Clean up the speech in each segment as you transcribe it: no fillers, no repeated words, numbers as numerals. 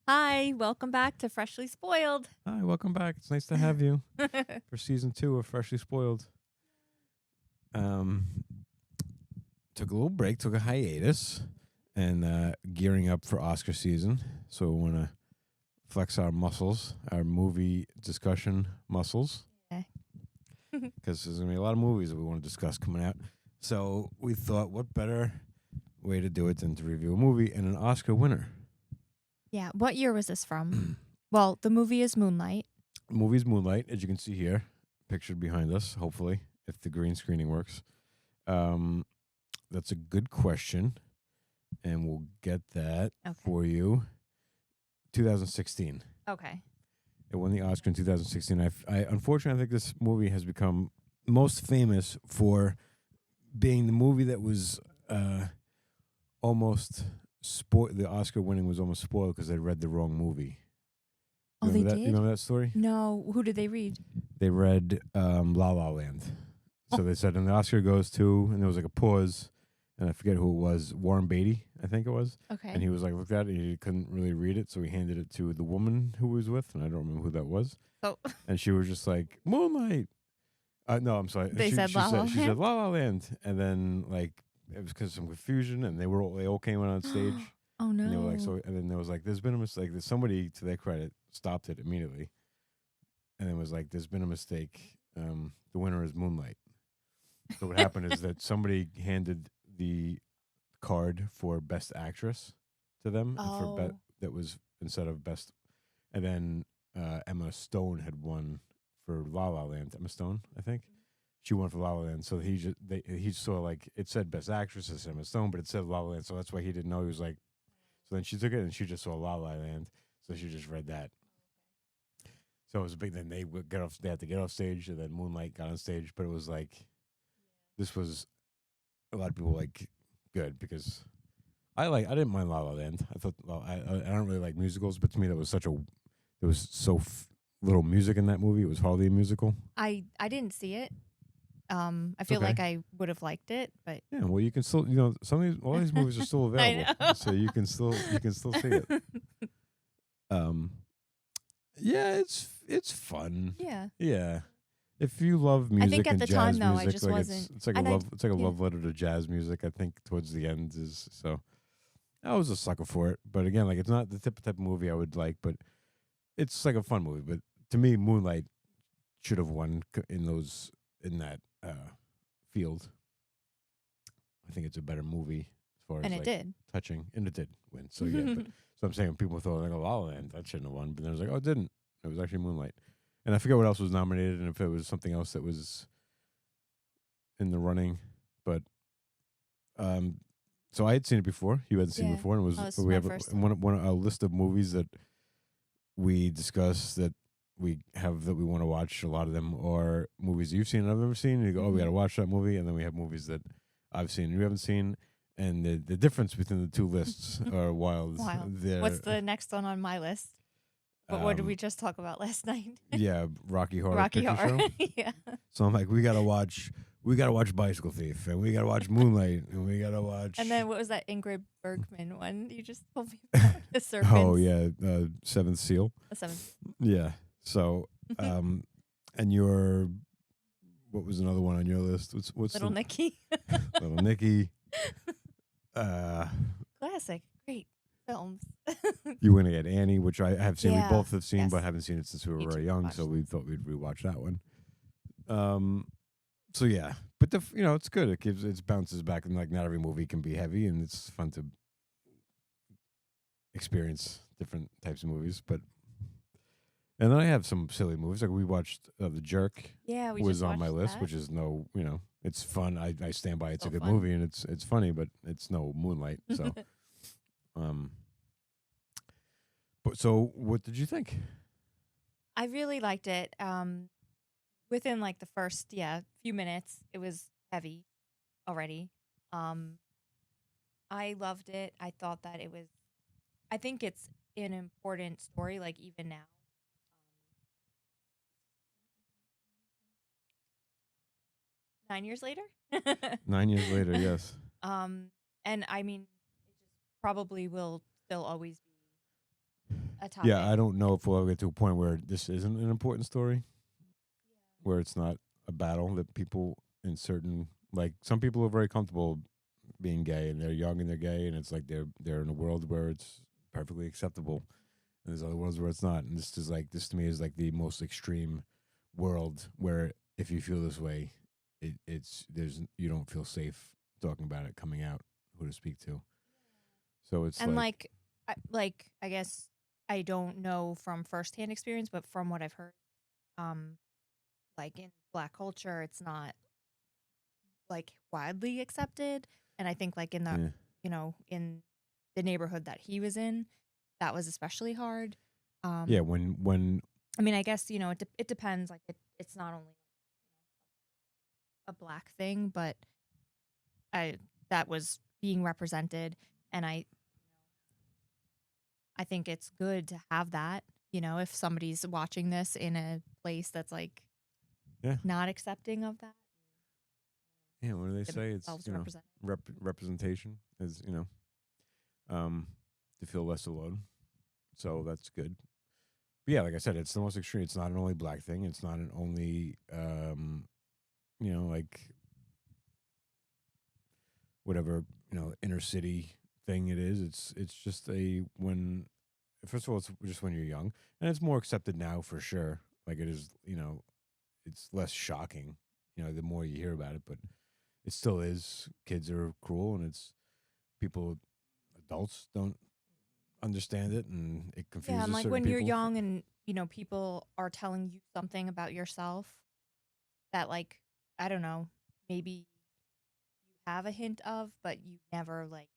Hi, welcome back to Freshly Spoiled. Hi, welcome back. It's nice to have you for season 2 of Freshly Spoiled. Um, took a little break, took a hiatus, and gearing up for Oscar season. So we want to flex our muscles, our movie discussion muscles, Yeah. because there's gonna be a lot of movies that we want to discuss coming out. So we thought, what better way to do it than to review a movie and an Oscar winner? Yeah, what year was this from? Well, the movie is Moonlight. The movie's Moonlight, as you can see here, pictured behind us. Hopefully, if the green screening works. That's a good question, and we'll get that Okay. for you. 2016. Okay. It won the Oscar in 2016. I unfortunately I think this movie has become most famous for being the movie that was almost spoiled. The Oscar winning was almost spoiled because they read the wrong movie. Oh, they Remember that? did? You remember that story? No. Who did they read? They read La La Land. So they said, and the Oscar goes to, and there was like a pause, and I forget who it was, Warren Beatty, I think it was. Okay. And he was like, looked at it, and he couldn't really read it, so he handed it to the woman who he was with, and I don't remember who that was. Oh. And she was just like, Moonlight. No, I'm sorry. They said La La She said Land? La La Land, and then like it was because of some confusion, and they all came out on stage, Oh no. and they were like, so, and then there was like, there's been a mistake. There's somebody, to their credit, stopped it immediately, and it was like, there's been a mistake. The winner is Moonlight. So what happened is that somebody handed the card for Best Actress to them, and for Oh. that was instead of Best, and then Emma Stone had won for La La Land. Emma Stone, I think, she won for La La Land. So he saw like it said Best Actress as Emma Stone, but it said La La Land, so that's why he didn't know. He was like, so then she took it and she just saw La La Land, so she just read that. So it was a big. Then they would get off. They had to get off stage, and then Moonlight got on stage. But it was like this was a lot of people like good because I didn't mind La La Land. I thought I don't really like musicals, but to me that was there was little music in that movie. It was hardly a musical. I didn't see it. I feel Okay. like I would have liked it, but Yeah, well you can still all these movies are still available, know. so you can still see it. Yeah, it's fun. Yeah. Yeah. If you love I music think at and the jazz time though, I music, just like wasn't. it's like a and love it's like a yeah. love letter to jazz music. I think towards the end is so. I was a sucker for it, but again, like it's not the type of movie I would like, but it's like a fun movie. But to me, Moonlight should have won in that field. I think it's a better movie as far And as it like did. touching, and it did win. So yeah, but so I'm saying when people thought like a La La Land that shouldn't have won, but then I was like, oh, it didn't. It was actually Moonlight, and I forget what else was nominated, and if it was something else that was in the running, but so I had seen it before. You hadn't seen it Yeah. before, and it was Oh, this is we my have first one of a list of movies that we discuss that we want to watch. A lot of them are movies you've seen and I've never seen. And you go, oh, we got to watch that movie, and then we have movies that I've seen and you haven't seen. And the difference between the two lists are wild. Wow. They're, What's the next one on my list? What did we um, just talk about last night? yeah, Rocky Horror Rocky Picture Horror. Show. Yeah. So I'm like, we gotta watch Bicycle Thief, and we gotta watch Moonlight, and we gotta watch. And then what was that Ingrid Bergman one you just told me about? The serpents. Oh yeah, Seventh Seal. The seventh. Yeah. So, and your what was another one on your list? What's Little Nicky. Little Nicky? Classic. Great films. You went to get Annie, which I have seen. Yeah, We both have seen, yes. but haven't seen it since we were Me very too. young. Watched So it. we thought we'd rewatch that one. So yeah, but it's good. It bounces back, and like not every movie can be heavy, and it's fun to experience different types of movies. But and then I have some silly movies like we watched The Jerk. Yeah, we Was just on my watched list, that. which is it's fun. I stand by. It's So a good fun. movie, and it's funny, but it's no Moonlight. So, but so what did you think? I really liked it. Within like the first few minutes, it was heavy already. I loved it. I thought that it was. I think it's an important story, like even now. 9 years later. 9 years later, yes. And I mean, it just probably will still always be a Yeah, topic. I don't know if we'll ever get to a point where this isn't an important story, where it's not a battle that people in certain, like, some people are very comfortable being gay and they're young and they're gay, and it's like they're in a world where it's perfectly acceptable, and there's other worlds where it's not. And this to me is like the most extreme world where if you feel this way, it's there's you don't feel safe talking about it, coming out, who to speak to. So it's And like, I guess I don't know from firsthand experience, but from what I've heard, um, like in Black culture, it's not like widely accepted. And I think like in the yeah, in the neighborhood that he was in, that was especially hard. yeah. Um, When I mean, I guess it depends. Like it's not only a black thing, but I that was being represented, and I think it's good to have that. If somebody's watching this in a place that's like yeah, not accepting of that, yeah. What do they say? It's themselves represented. representation is um to feel less alone. So that's good. But yeah, like I said, it's the most extreme. It's not an only black thing. It's not an only like whatever inner city thing it is. It's just a when first of all, it's just when you're young, and it's more accepted now for sure. Like it is, it's less shocking. The more you hear about it, but it still is. Kids are cruel, and it's people, adults don't understand it, and it Yeah, and confuses like certain when you're people. young and people are telling you something about yourself that like I don't know, maybe you have a hint of, but you never like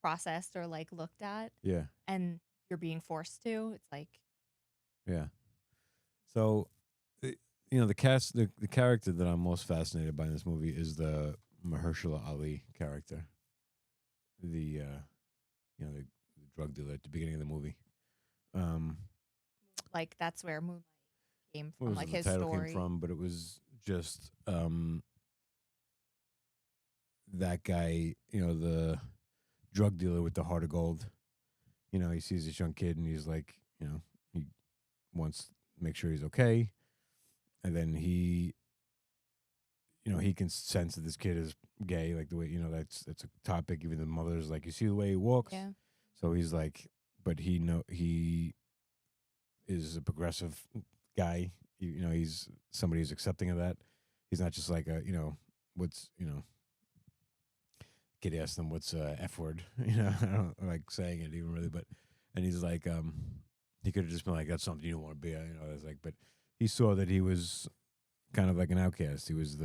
processed or like looked at, Yeah, and you're being forced to. It's like yeah. So, uh, the character that I'm most fascinated by in this movie is the Mahershala Ali character, the drug dealer at the beginning of the movie. Um, that's where Moonlight came what from, was like it? The his title came story. from, but it was just that guy, the drug dealer with the heart of gold. He sees this young kid and he's like, he wants to make sure he's okay, and then he can sense that this kid is gay, like the way that's a topic. Even the mother's like, you see the way he walks, Yeah. so he's like, but he is a progressive guy. He's somebody who's accepting of that. He's not just like a what's kid asked him what's f word. I don't like saying it even really, but and he's like he could have just been like, that's something you don't want to be. It's like, but he saw that he was kind of like an outcast. He was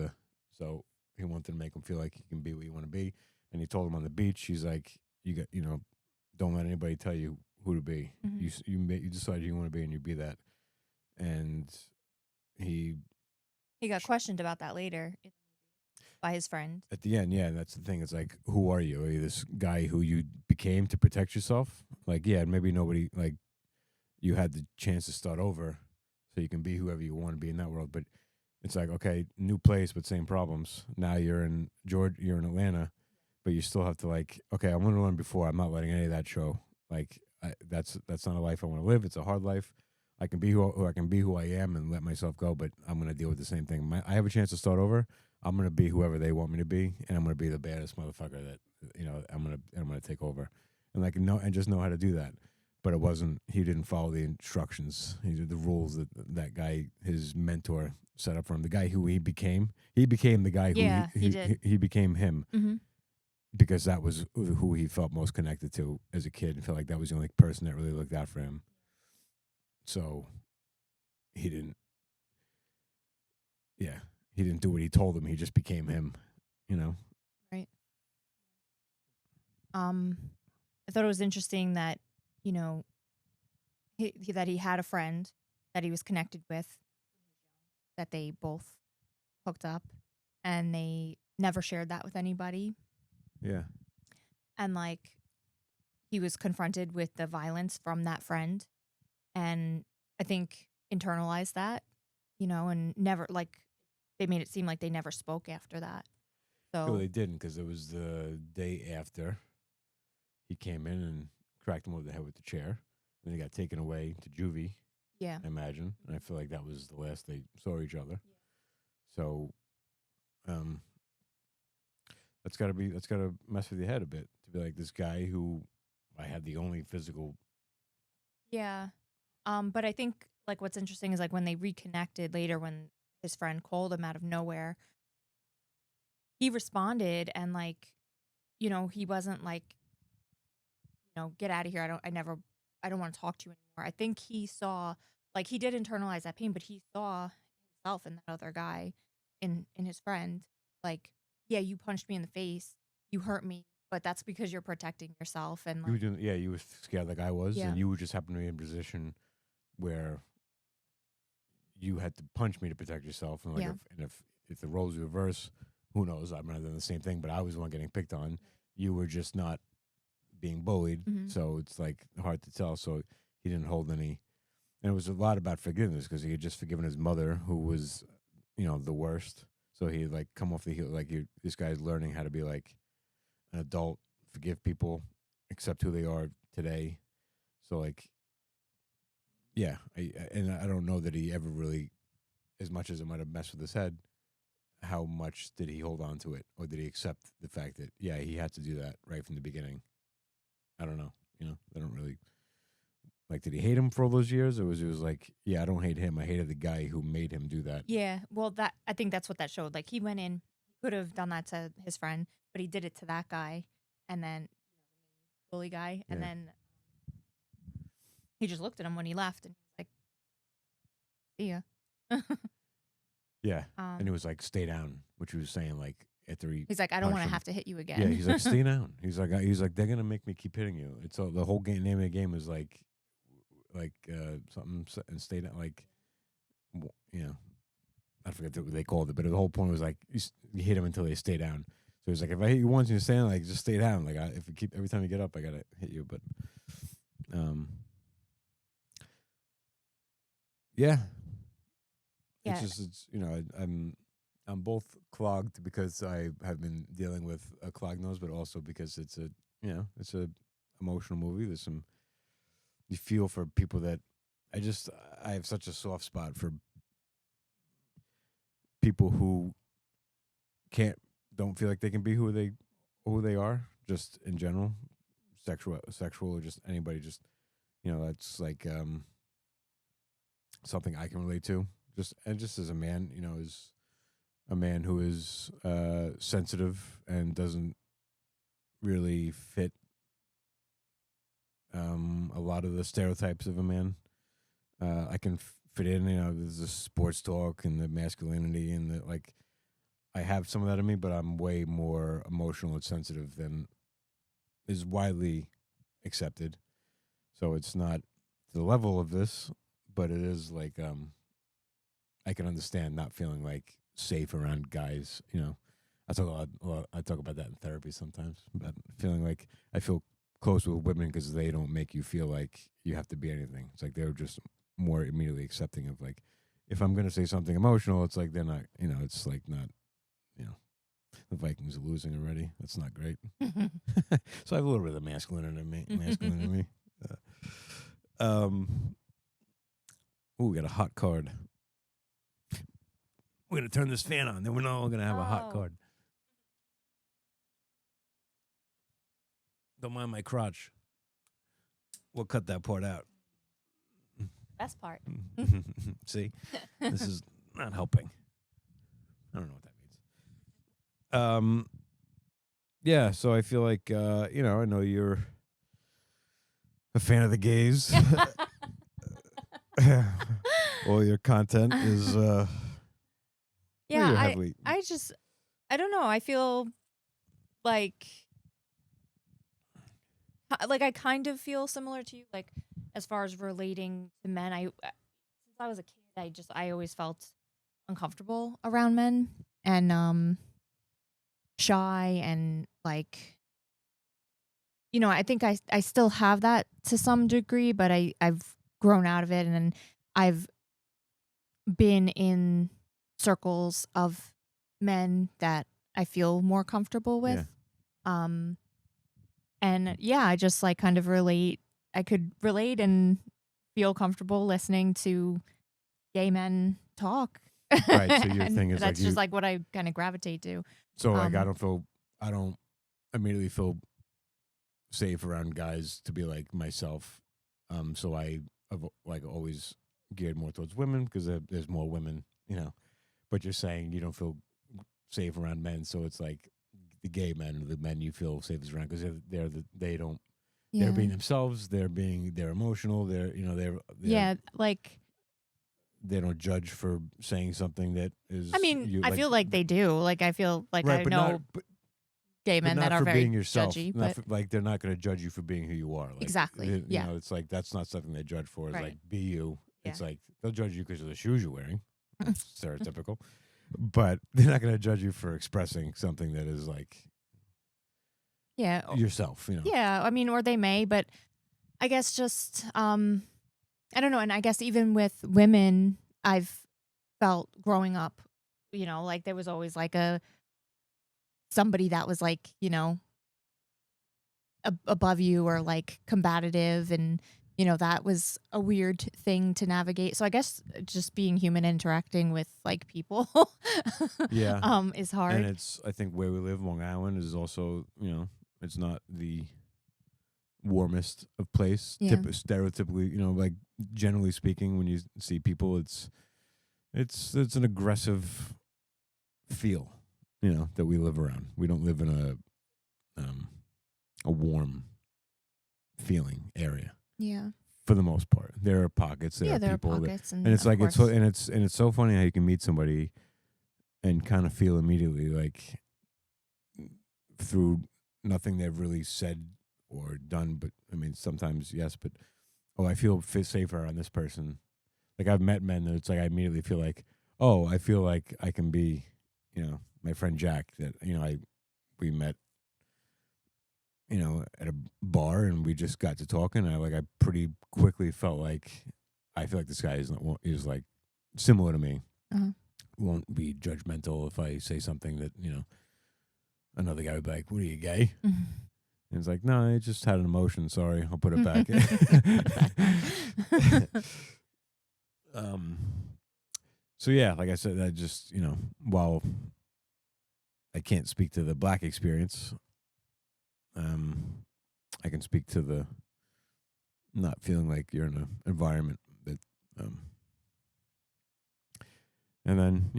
so he wanted to make him feel like he can be what you want to be. And he told him on the beach, he's like, you got, don't let anybody tell you who to be. Hmm. You decide who you want to be, and you be that. And he He got questioned about that later by his friend. at the end, yeah, that's the thing. It's like, who are you? Are you this guy who you became to protect yourself? Like, yeah, maybe nobody like you had the chance to start over, so you can be whoever you want to be in that world. But it's like, okay, new place but same problems. Now you're in Georgia, you're in Atlanta, but you still have to like, okay, I'm going to learn before. I'm not letting any of that show. Like, that's not a life I want to live. It's a hard life. I can be who I can be who I am and let myself go, but I'm going to deal with the same thing. I have a chance to start over. I'm going to be whoever they want me to be, and I'm going to be the baddest motherfucker that I'm going to take over, and like and just know how to do that. But it wasn't. He didn't follow the instructions. He did the rules that guy, his mentor, set up for him. The guy who he became. He became the guy who Yeah, he did. he became him Hmm. because that was who he felt most connected to as a kid, and felt like that was the only person that really looked out for him. So he didn't. Yeah, he didn't do what he told him. He just became him. You know. Right. Um, I thought it was interesting that you know that he had a friend that he was connected with, that they both hooked up, and they never shared that with anybody. Yeah. And like he was confronted with the violence from that friend, and I think internalized that, and never like they made it seem like they never spoke after that. Well, So they didn't because it was the day after he came in and cracked him over the head with the chair, Then he got taken away to juvie, Yeah. I imagine. And I feel like that was the last they saw each other. So, um, that's gotta mess with your head a bit to be like this guy who I had the only physical. Yeah. But I think like what's interesting is like when they reconnected later when his friend called him out of nowhere, he responded and like, he wasn't like, get out of here. I don't want to talk to you anymore. I think he saw like he did internalize that pain, but he saw himself in that other guy in his friend. Like, yeah, you punched me in the face, you hurt me, but that's because you're protecting yourself and You like didn't, yeah, you were scared like I was, yeah. and you just happened to be in a position where you had to punch me to protect yourself, and like Yeah. if the roles reverse, who knows? I might have done the same thing, but I was the one getting picked on. You were just not being bullied, Mhm. so it's like hard to tell. So he didn't hold any, and it was a lot about forgiveness because he had just forgiven his mother, who was, the worst. So he like come off the heel, like this guy's learning how to be like an adult, forgive people, accept who they are today. So like, yeah, and I don't know that he ever really, as much as it might have messed with his head, how much did he hold on to it, or did he accept the fact that yeah, he had to do that right from the beginning? I don't know. I don't really like. Did he hate him for all those years, or was he was like, yeah, I don't hate him. I hated the guy who made him do that. Yeah. Well, that I think that's what that showed. Like he went in, he could have done that to his friend, but he did it to that guy, and then bully guy, and Yeah. then he just looked at him when he left, and he was like, "See ya." Yeah, and it was like stay down, which he was saying like after he. He's like, I don't punched want to him. have to hit you again. Yeah, he's like stay down. He's like they're gonna make me keep hitting you. It's all, the whole game. Name of the game is like something and stay down. Like I forget what they called it, but the whole point was like you hit him until they stay down. So he's like, if I hit you once and you stay down, like just stay down. Like if you keep every time you get up, I gotta hit you. But yeah, Yeah. it's I'm both clogged because I have been dealing with a clogged nose, but also because it's a emotional movie. There's some you feel for people that I have such a soft spot for people who don't feel like they can be who they are, just in general, sexual or just anybody, just that's like something I can relate to, just as a man, is a man who is sensitive and doesn't really fit a lot of the stereotypes of a man. I can fit in, there's the sports talk and the masculinity and the like. I have some of that in me, but I'm way more emotional and sensitive than is widely accepted. So it's not to the level of this, but it is like I can understand not feeling like safe around guys. I talk I talk about that in therapy sometimes, but feeling like I feel close with women because they don't make you feel like you have to be anything. It's like they're just more immediately accepting of like, if I'm gonna say something emotional, it's like they're not. It's like not. The Vikings are losing already. That's not great. So I have a little bit of masculine in me. We got a hot card. We're gonna turn this fan on. Then we're all gonna have a hot card. Don't mind my crotch. We'll cut that part out. Best part. See, this is not helping. I don't know what that means. Yeah. So I feel like I know you're a fan of the gays. All your content is Yeah, heavily. I don't know. I feel like I kind of feel similar to you, like as far as relating to men. Since I was a kid, I always felt uncomfortable around men and shy and like I think I still have that to some degree, but I've grown out of it, and then I've been in circles of men that I feel more comfortable with. Yeah. And yeah, I just like kind of relate I could relate and feel comfortable listening to gay men talk. Right. So your And thing is like that's just you. like what I kind of gravitate to. So like Um, I don't immediately feel safe around guys to be like myself. So I've like always geared more towards women because there's more women, you know. But you're saying you don't feel safe around men, so it's like the gay men or the men you feel safest around because they don't they're yeah. being themselves, they're emotional, they're Yeah, like they don't judge for saying something that I is mean, you I like feel like they do. Like I feel like right, I know gay but men that not are for very being yourself. judgy, Not but for, like they're not going to judge you for being who you are. Like exactly. you Yeah. know, it's like that's not something they judge for. Is Right. like be you. Yeah. It's like they'll judge you because of the shoes you're wearing. That's stereotypical, but they're not going to judge you for expressing something that is like Yeah. yourself. You know. Yeah, I mean, or they may, but I guess just I don't know, and I guess even with women, I've felt growing up, like there was always like a somebody that was like, above you or like combative, and that was a weird thing to navigate. So I guess just being human, interacting with like people Yeah, is and hard. it's I think where we live, Long Island, is also it's not the warmest of place. Yeah. Stereotypically, like generally speaking, when you see people, it's an aggressive feel, that we live around. We don't live in a warm feeling area Yeah. for the most part. There are pockets. There Yeah, are there are people that, pockets, and and it's of like it's so course. and it's so funny how you can meet somebody and kind of feel immediately like through nothing they've really said or done. But I mean, sometimes yes, but I feel safer around this person. Like I've met men that it's like I immediately feel like, oh, I feel like I can be, my friend Jack that we met, at a bar and we just got to talking. I pretty quickly felt like I feel like this guy is like similar to me. Uh-huh. Won't be judgmental if I say something that another guy would be like, "What are you, gay?" And it's like, no, I just had an emotion. Sorry, I'll put it back. um. So yeah, like I said, I just while I can't speak to the black experience, I can speak to the not feeling like you're in an environment that, and then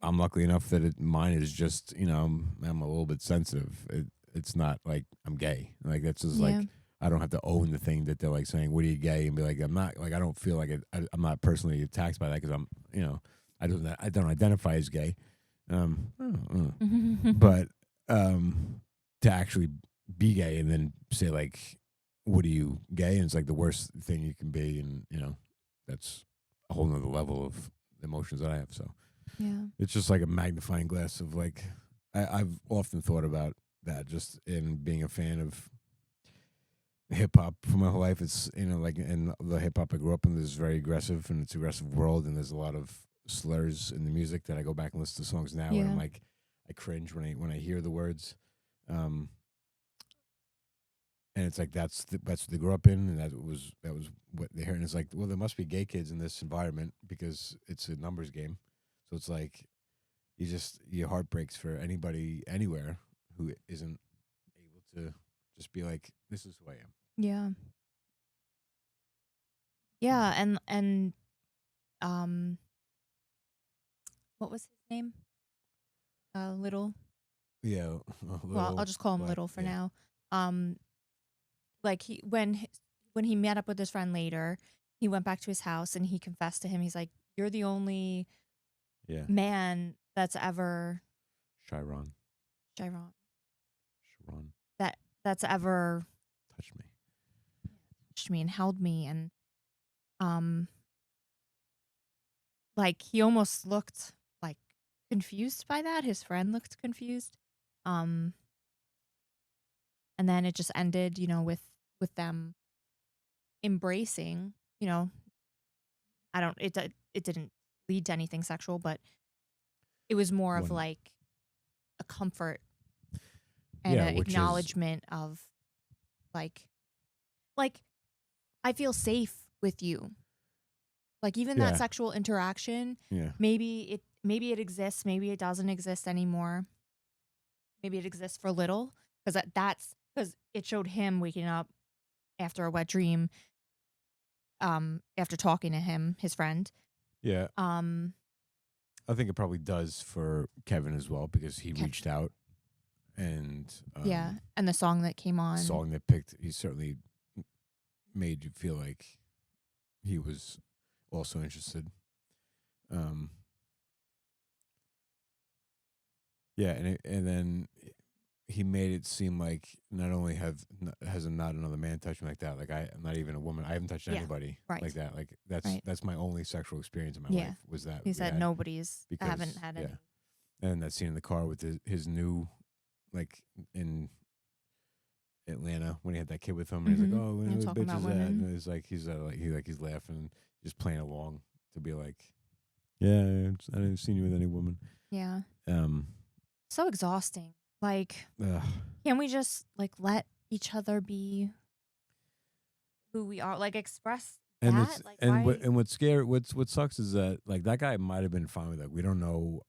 I'm lucky enough that mine is just I'm a little bit sensitive. It's not like I'm gay. Like that's just Yeah. like I don't have to own the thing that they're like saying, "What are you gay?" and be like, "I'm not." Like I don't feel like I'm not personally attacked by that because I'm I don't identify as gay. But to actually be gay and then say like, "What are you gay?" and it's like the worst thing you can be, and that's a whole nother level of emotions that I have. So Yeah. it's just like a magnifying glass of like I've often thought about that just in being a fan of hip hop for my whole life. It's like in the hip hop I grew up in, there's very aggressive and it's aggressive world, and there's a lot of slurs in the music that I go back and listen to songs now, and Yeah. I'm like I cringe when I hear the words. Um, and it's like that's what they grew up in, and that was what they heard. And it's like, well, there must be gay kids in this environment because it's a numbers game. So it's like your heart breaks for anybody anywhere who isn't able to just be like, this is who I am. Yeah. Yeah, and um what was his name? Little. Yeah, Well, I'll little just call him black. Little for Yeah, now. Um like when he met up with his friend later, he went back to his house and he confessed to him. He's like, "You're the only yeah. man that's ever Chiron, Chiron Sharon, that's ever touch me. touched me and held me." And um like he almost looked like confused by that. His friend looked confused. Um and then it just ended, with them embracing, I don't it didn't lead to anything sexual, but it was more of One, like a comfort and yeah, an which is acknowledgement of like like, I feel safe with you. Like, even that Yeah. sexual interaction, Yeah. maybe it exists, maybe it doesn't exist anymore. Maybe it exists for a little, because that's because it showed him waking up after a wet dream, after talking to him, his friend. Yeah. Um, I think it probably does for Kevin as well because he Kev- reached out and yeah, and the song that came on. song that picked, he certainly made you feel like he was also interested. Um, yeah, and then he made it seem like not only has not another man touched me like that. Like I'm not even a woman. I haven't touched Yeah, anybody right. like that. Like Right. that's my only sexual experience in my Yeah. life was that. He we said had, nobody's. I haven't because had yeah, any. and that scene in the car with his new, like in Atlanta when he had that kid with him, and he's like, "Oh, Yeah, where the talking bitch about is at?" women. And it's like he's laughing, just playing along to be like, "Yeah, I didn't see you with any woman." Yeah. Um, So exhausting. Like, ugh. can we just like let each other be who we are? Like, express And that? it's Like, and why? what sucks is that like that guy might have been fine with it. We don't know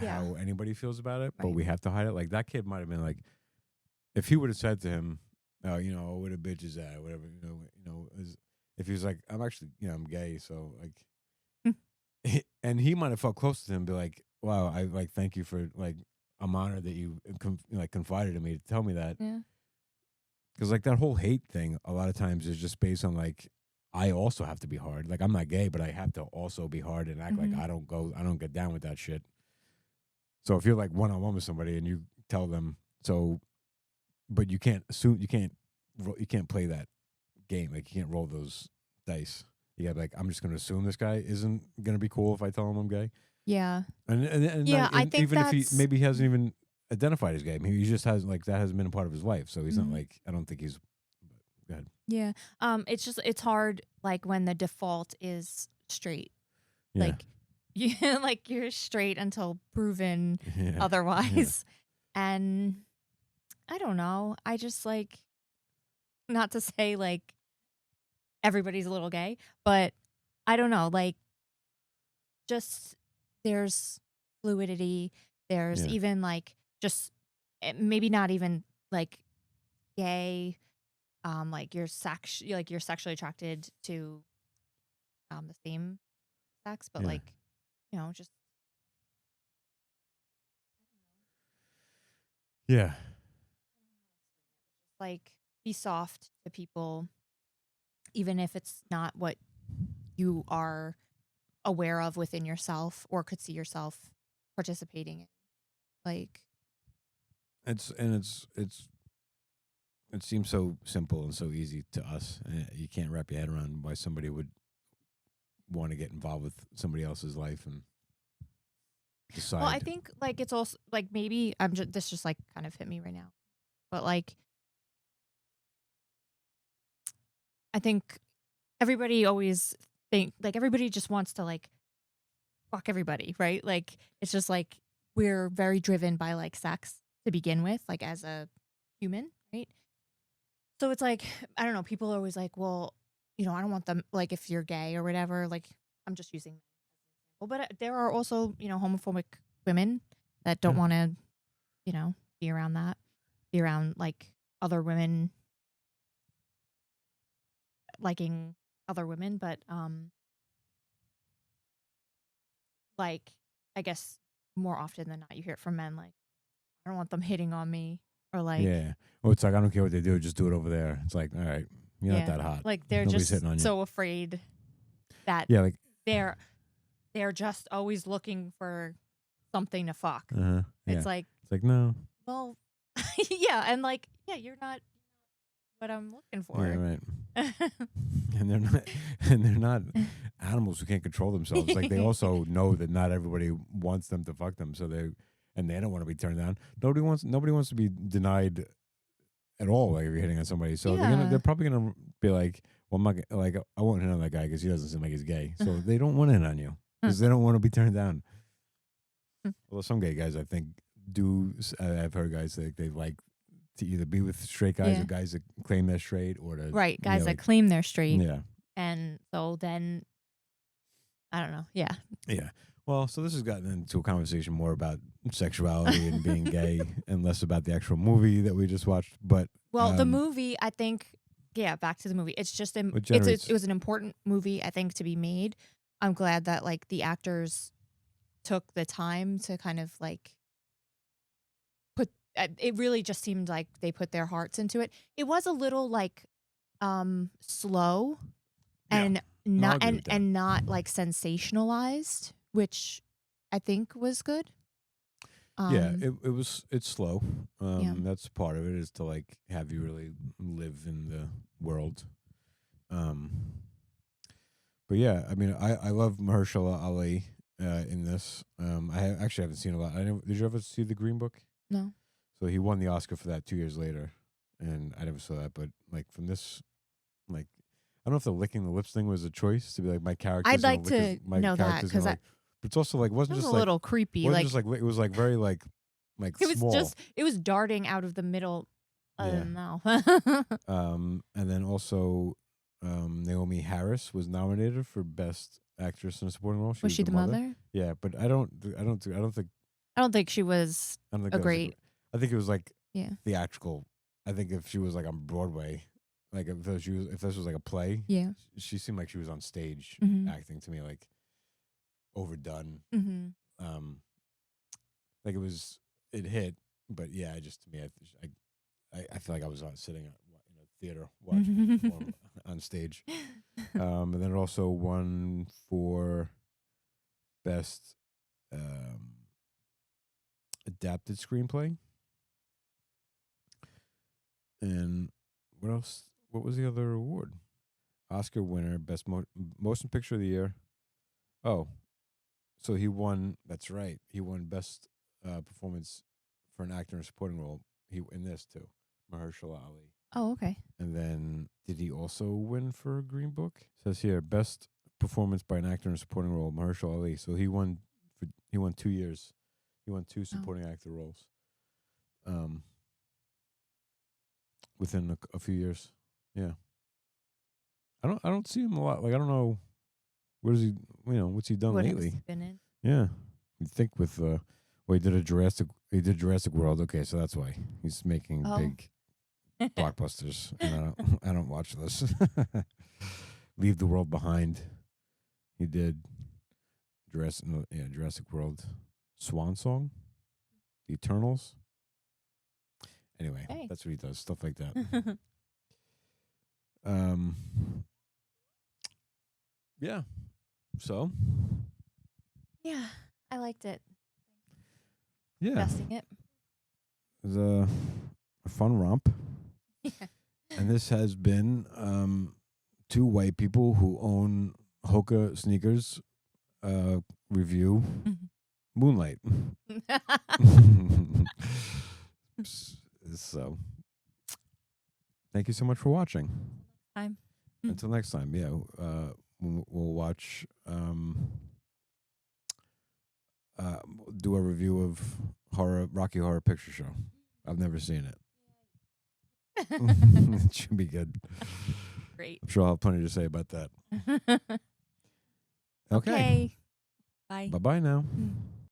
Yeah. how anybody feels about it, but Right. we have to hide it. Like that kid might have been like, if he would have said to him, "Oh, where the bitch is at," whatever, if he was like, "I'm actually, I'm gay," so like, and he might have felt close to him, and be like, "Wow, I like thank you for like, I'm honored that you confided in me to tell me that." Yeah. Because like that whole hate thing, a lot of times is just based on like, I also have to be hard. Like I'm not gay, but I have to also be hard and act like I don't get down with that shit. So if you're like one on one with somebody and you tell them so, but you can't assume you can't play that game. Like you can't roll those dice. You gotta be like, I'm just gonna assume this guy isn't gonna be cool if I tell him I'm gay. Yeah. And, Yeah. I think even if he that's. maybe he hasn't even identified as gay, maybe he just hasn't, like that hasn't been a part of his life. So he's not Mhm. like, I don't think he's. Go ahead. Yeah. It's hard, like, when the default is straight. Yeah. Like, yeah, like you're straight until proven Yeah. otherwise. And I don't know. I just like, not to say like everybody's a little gay, but I don't know. Like, just there's fluidity. There's Yeah. even like just maybe not even like gay. You're sexually attracted to the same sex, but Yeah. like, just Yeah. like be soft to people, even if it's not what you are aware of within yourself or could see yourself participating in. Like, It seems so simple and so easy to us. You can't wrap your head around why somebody would want to get involved with somebody else's life and decide. well, I think like it's also like maybe this just like kind of hit me right now, but like I think everybody always everybody just wants to like fuck everybody, right? Like it's just like we're very driven by like sex to begin with, like as a human, right? So it's like, I don't know, people are always like, well, I don't want them, like, if you're gay or whatever, like, I'm just using men as an example. But there are also, homophobic women that don't Yeah. want to, be around that, be around like other women liking other women. But, like, I guess more often than not, you hear it from men, like, I don't want them hitting on me or like, Yeah. Well, it's like, I don't care what they do, just do it over there. It's like, all right, you're not that hot. like they're Nobody's just hitting on you. so afraid that Yeah, like they're they're just always looking for something to fuck. yeah. It's like, It's like no. well, yeah, and like, yeah, you're not what I'm looking for. Yeah, right. and they're not animals who can't control themselves. Like they also know that not everybody wants them to fuck them, so they don't want to be turned down. Nobody wants to be denied at all. Like if you're hitting on somebody, so Yeah. they're probably gonna be like, well, I'm not like I won't hit on that guy because he doesn't seem like he's gay. So they don't want to hit on you because they don't want to be turned down. Well, some gay guys I think do. I've heard guys say they like to either be with straight guys Yeah. or guys that claim they're straight, or to Right. Guys yeah, that like, claim they're straight. yeah, And so then, I don't know. Yeah. yeah. Well, so this has gotten into a conversation more about sexuality and being gay, and less about the actual movie that we just watched. But Well, the movie, I think, yeah, back to the movie. It's just, What it generates- was an important movie, I think, to be made. I'm glad that, like, the actors took the time to kind of, like, put, it really just seemed like they put their hearts into it. It was a little, like, slow Yeah. and No, I'll not, agree with that. and not, like, sensationalized, which I think was good. yeah, it's slow. Yeah. That's part of it, is to like have you really live in the world. But yeah, I mean, I love Mahershala Ali in this. Actually haven't seen a lot. Did you ever see The Green Book? No. So he won the Oscar for that 2 years later, and I never saw that. But like from this, like I don't know if the licking the lips thing was a choice to be like my character. I'd like to know that, because but it's also like it wasn't was just a like little creepy. wasn't Like, just like it was like very like it was small. it was darting out of the middle. I Yeah. don't know. And then also, Naomi Harris was nominated for Best Actress in a Supporting Role. Was she the mother? Yeah, but I don't think I don't think she was that was great. I think it was like Yeah. theatrical. I think if she was like on Broadway, like if this was like a play, Yeah. she seemed like she was on stage Mhm. acting to me, like overdone. Mm-hmm. Like it hit, but yeah, to me, I feel like I was sitting in a theater watching it perform on stage. And then it also won for Best Adapted Screenplay. And what else? What was the other award? Oscar winner, Best Motion Picture of the Year. Oh, so he won. That's right. He won Best Performance for an Actor in a Supporting Role. He in this too, Mahershala Ali. Oh, okay. And then did he also win for Green Book? Says here, Best Performance by an Actor in a Supporting Role, Mahershala Ali. So he won 2 years. He won 2 supporting actor roles. Within a few years. Yeah. I don't see him a lot. Like I don't know, what is he, what's he done What lately? has he been in? Yeah. You think with he did Jurassic World. Okay, so that's why he's making big blockbusters. And I don't watch this. Leave the World Behind. He did Jurassic World, Swan Song, The Eternals. Anyway, that's what he does, stuff like that. Yeah. So. Yeah, I liked it. Yeah. Suggesting it. It was a fun romp. Yeah. And this has been 2 white people who own Hoka sneakers review Moonlight. So, thank you so much for watching. Time. Until next time, yeah. We'll watch, do a review of Rocky Horror Picture Show. I've never seen it. It should be good. Great. I'm sure I'll have plenty to say about that. Okay. Bye. Bye-bye now.